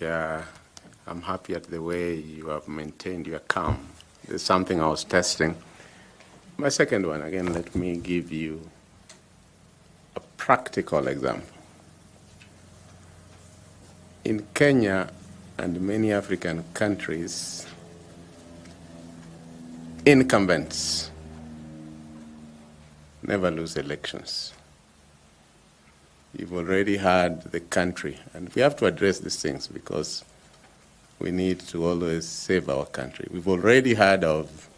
Yeah, I'm happy at the way you have maintained your calm. There's something I was testing. My second one, again, let me give you a practical example. In Kenya and many African countries, incumbents never lose elections. You've already had the country, and we have to address these things because we need to always save our country. We've already heard of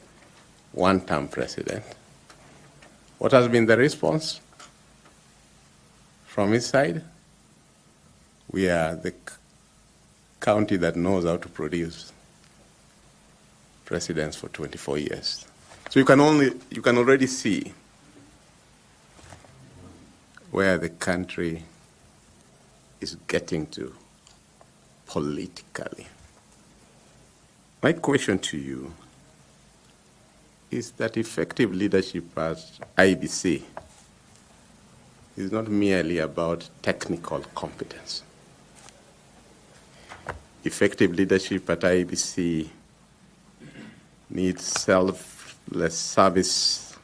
one-term president. What has been the response from his side? We are the county that knows how to produce presidents for 24 years. So you can already see where the country is getting to politically. My question to you is that effective leadership at IBC is not merely about technical competence. Effective leadership at IBC needs selfless service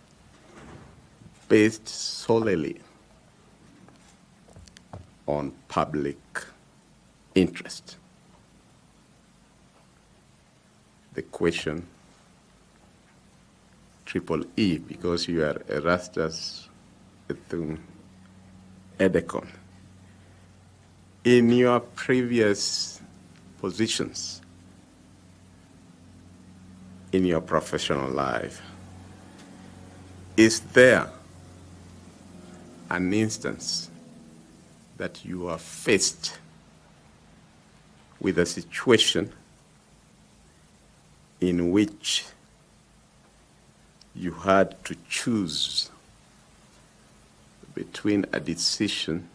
based solely on public interest. The question, triple E, because you are Erastus, Edecon. In your previous positions, in your professional life, is there an instance that you are faced with a situation in which you had to choose between a decision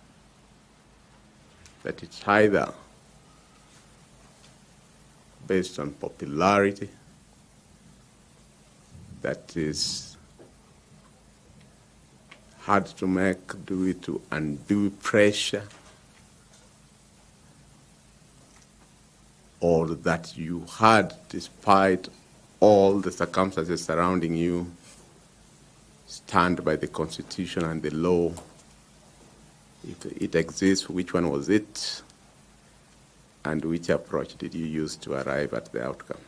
that is either based on popularity, that is hard to make due to undue pressure, or that you had, despite all the circumstances surrounding you, stand by the Constitution and the law. If it exists, which one was it? And which approach did you use to arrive at the outcome?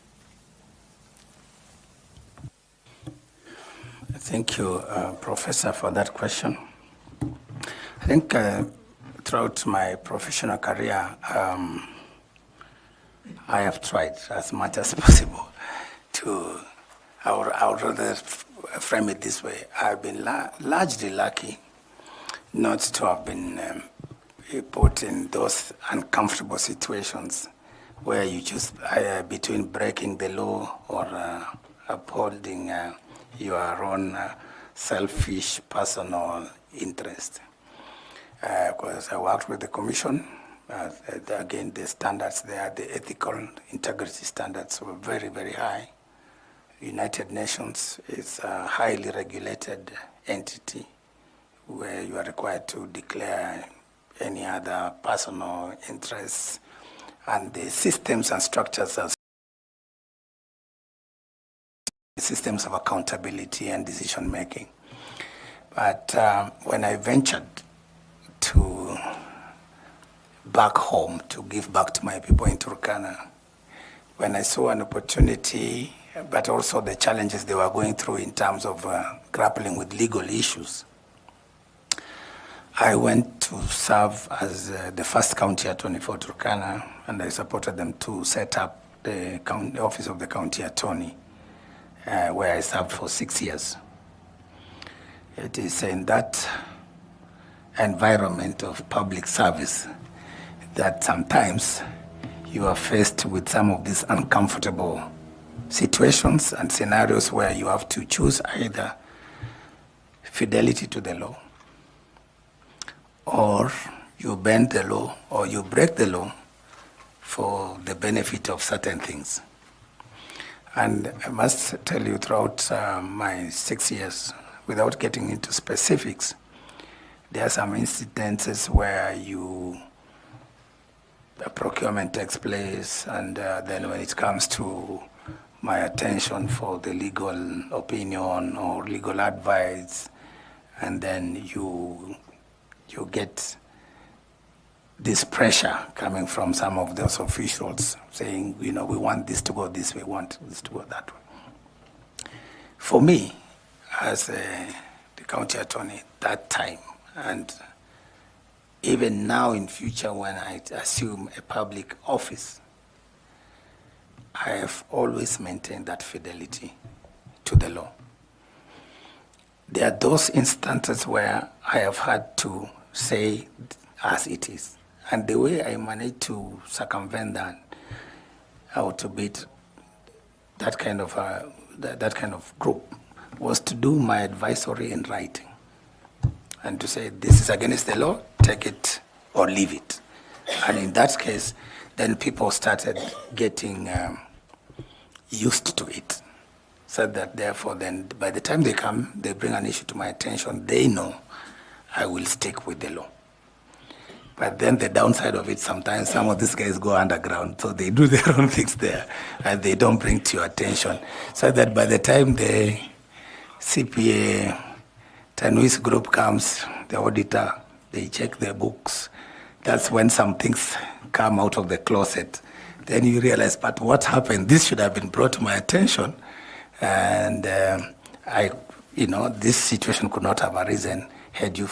Thank you, Professor, for that question. I think throughout my professional career, I have tried as much as possible to, I would rather frame it this way. I've been largely lucky not to have been put in those uncomfortable situations where you choose between breaking the law or upholding your own selfish personal interest. Because I worked with the Commission, again, the standards there, the ethical integrity standards were very, very high. United Nations is a highly regulated entity where you are required to declare any other personal interests, and the systems and structures as systems of accountability and decision making. But when I ventured to back home to give back to my people in Turkana, when I saw an opportunity, but also the challenges they were going through in terms of grappling with legal issues, I went to serve as the first county attorney for Turkana, and I supported them to set up the office of the county attorney, where I served for 6 years. It is in that environment of public service that sometimes you are faced with some of these uncomfortable situations and scenarios where you have to choose either fidelity to the law, or you bend the law, or you break the law for the benefit of certain things. And I must tell you, throughout my 6 years, without getting into specifics, there are some incidences where you procurement takes place, and then when it comes to my attention for the legal opinion or legal advice, and then you get this pressure coming from some of those officials saying, we want this to go this way, we want this to go that way. For me, as the county attorney that time, and even now in future when I assume a public office, I have always maintained that fidelity to the law. There are those instances where I have had to say as it is. And the way I managed to circumvent that, or to beat that kind of group, was to do my advisory in writing and to say, this is against the law, take it or leave it. And in that case, then people started getting used to it. So that therefore then by the time they come, they bring an issue to my attention, they know I will stick with the law. But then the downside of it, sometimes some of these guys go underground, so they do their own things there, and they don't bring to your attention. So that by the time the CPA, Tanwis group comes, the auditor, they check their books. That's when some things come out of the closet. Then you realize, but what happened? This should have been brought to my attention. And this situation could not have arisen had you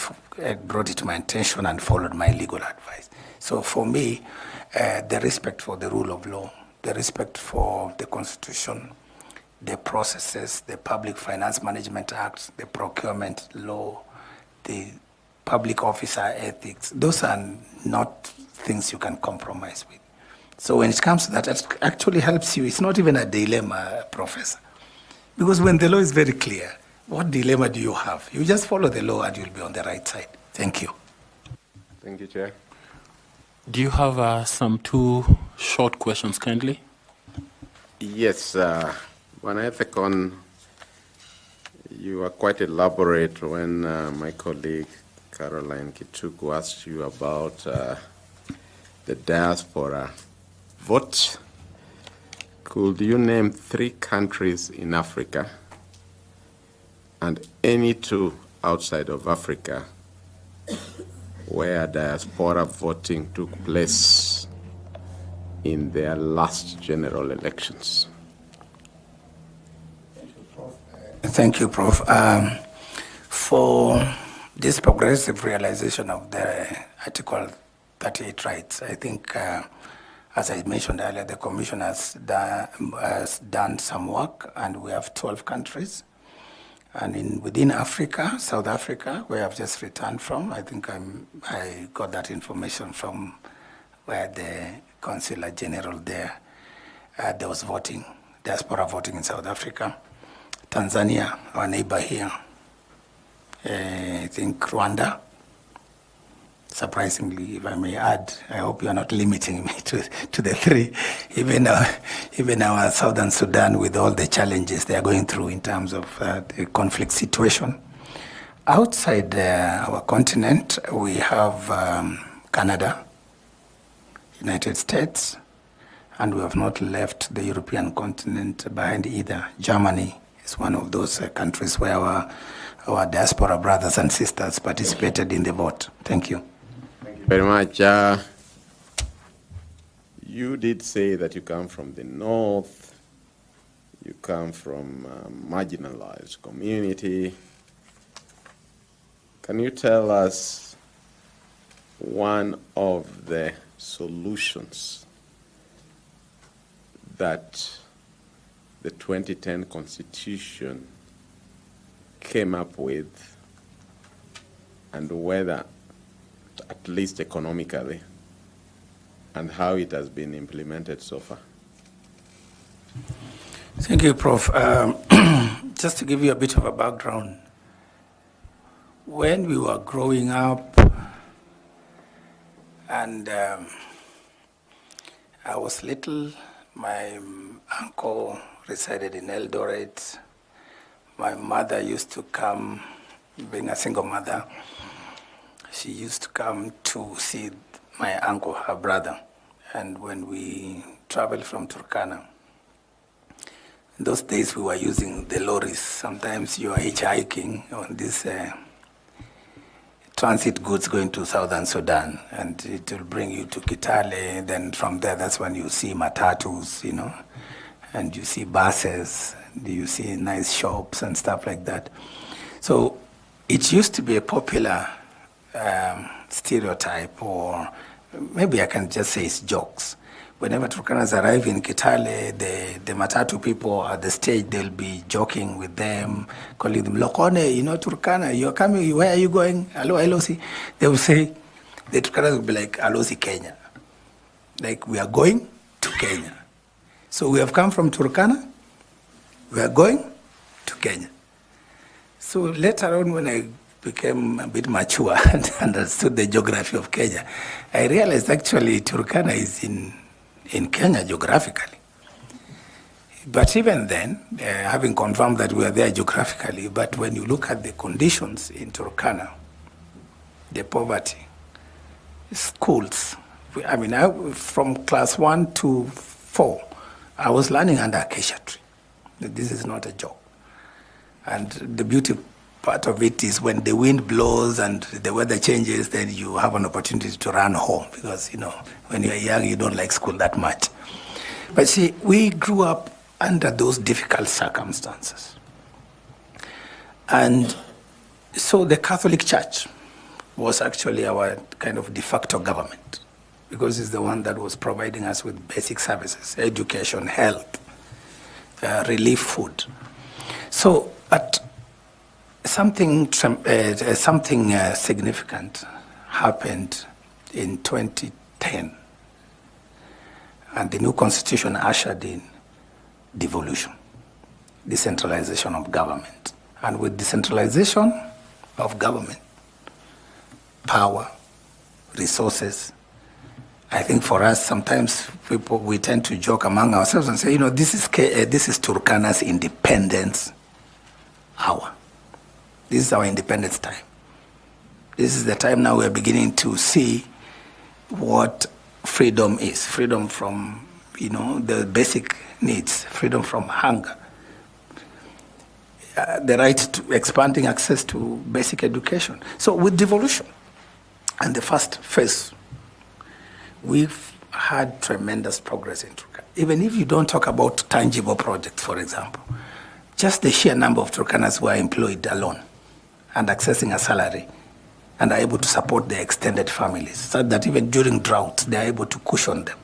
brought it to my attention and followed my legal advice. So for me, the respect for the rule of law, the respect for the Constitution, the processes, the Public Finance Management Act, the procurement law, the public officer ethics, those are not things you can compromise with. So when it comes to that, it actually helps you. It's not even a dilemma, Professor. Because when the law is very clear, what dilemma do you have? You just follow the law and you'll be on the right side. Thank you. Thank you, Chair. Do you have some two short questions, kindly? Yes, Ethicon, you were quite elaborate when my colleague Caroline Kituku asked you about the diaspora vote. Could you name 3 countries in Africa and any 2 outside of Africa where diaspora voting took place in their last general elections? Thank you, Prof. For this progressive realization of the Article 38 rights, I think, as I mentioned earlier, the Commission has done some work, and we have 12 countries. And within Africa, South Africa, where I've just returned from, I think I got that information from where the Consular General there was voting, diaspora voting in South Africa. Tanzania, our neighbor here. I think Rwanda. Surprisingly, if I may add, I hope you are not limiting me to the 3. Even our Southern Sudan, with all the challenges they are going through in terms of the conflict situation. Outside our continent, we have Canada, United States, and we have not left the European continent behind either. Germany is one of those countries where our diaspora brothers and sisters participated in the vote. Thank you. Thank you very much. You did say that you come from the north, you come from a marginalized community. Can you tell us one of the solutions that the 2010 Constitution came up with, and whether, at least economically, and how it has been implemented so far? Thank you, Prof. Just to give you a bit of a background, when we were growing up, and I was little, my uncle resided in Eldoret. My mother used to come, being a single mother, she used to come to see my uncle, her brother, And when we traveled from Turkana, in those days we were using the lorries. Sometimes you are hitchhiking on this transit goods going to southern Sudan, and it will bring you to Kitale. Then from there, that's when you see matatus, and you see buses, you see nice shops and stuff like that. So it used to be a popular stereotype, or maybe I can just say it's jokes. Whenever Turkanas arrive in Kitale, the Matatu people at the stage, they'll be joking with them, calling them, Lokone, Turkana, you're coming, where are you going? Hello, Alosi. They will say, the Turkanas will be like, Alosi, Kenya. Like, we are going to Kenya. So we have come from Turkana, we are going to Kenya. So later on, when I became a bit mature and understood the geography of Kenya, I realized actually Turkana is in Kenya geographically. But even then, having confirmed that we are there geographically, but when you look at the conditions in Turkana, the poverty, schools, from class 1 to 4, I was learning under acacia tree. This is not a joke. And the beauty part of it is when the wind blows and the weather changes, then you have an opportunity to run home because, when you're young, you don't like school that much. But see, we grew up under those difficult circumstances. And so the Catholic Church was actually our kind of de facto government because it's the one that was providing us with basic services, education, health, relief food. So at something significant happened in 2010, and the new constitution ushered in devolution, decentralization of government. And with decentralization of government, power, resources, I think for us, sometimes we tend to joke among ourselves and say, this is Turkana's independence hour. This is our independence time. This is the time now we're beginning to see what freedom is. Freedom from, the basic needs. Freedom from hunger. The right to expanding access to basic education. So with devolution and the first phase, we've had tremendous progress in Turkana. Even if you don't talk about tangible projects, for example, just the sheer number of Turkanas who are employed alone and accessing a salary and are able to support their extended families, so that even during drought, they are able to cushion them.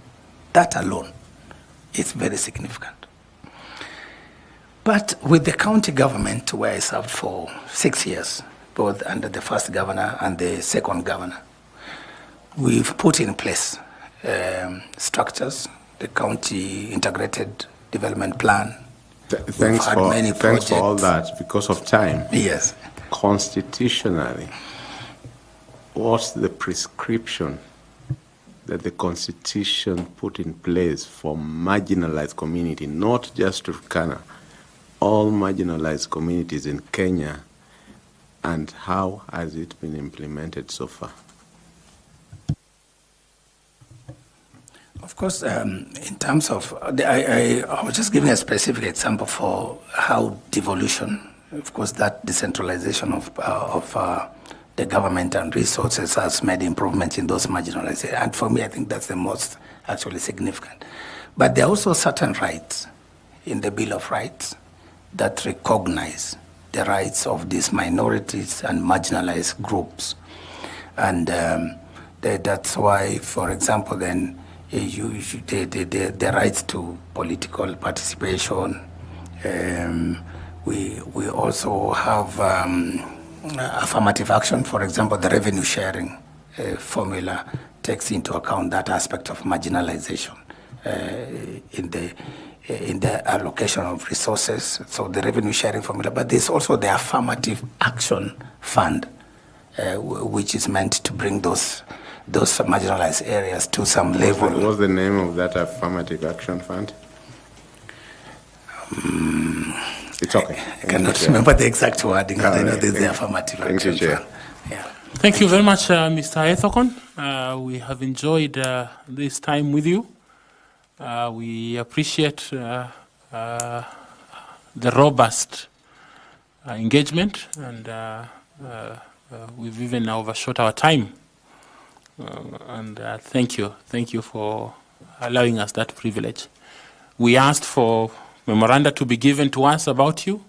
That alone is very significant. But with the county government, where I served for 6 years, both under the first governor and the second governor, we've put in place structures, the county integrated development plan. Thanks for all that. Because of time. Yes. Constitutionally, what's the prescription that the Constitution put in place for marginalized community, not just Turkana, all marginalized communities in Kenya, and how has it been implemented so far? Of course, in terms of, I was just giving a specific example for how devolution, of course, that decentralization of the government and resources has made improvements in those marginalized areas. And for me, I think that's the most actually significant. But there are also certain rights in the Bill of Rights that recognize the rights of these minorities and marginalized groups. And that's why, for example, then, the rights to political participation. We also have affirmative action. For example, the revenue sharing formula takes into account that aspect of marginalization in the allocation of resources. So the revenue sharing formula, but there's also the affirmative action fund, which is meant to bring those marginalized areas to some level. What's the name of that affirmative action fund? It's okay. I cannot remember the exact wording, but I know there's the affirmative action fund. Yeah. Thank you very much, Mr. Ethokon. We have enjoyed this time with you. We appreciate the robust engagement, and we've even overshot our time. Thank you. Thank you for allowing us that privilege. We asked for memoranda to be given to us about you.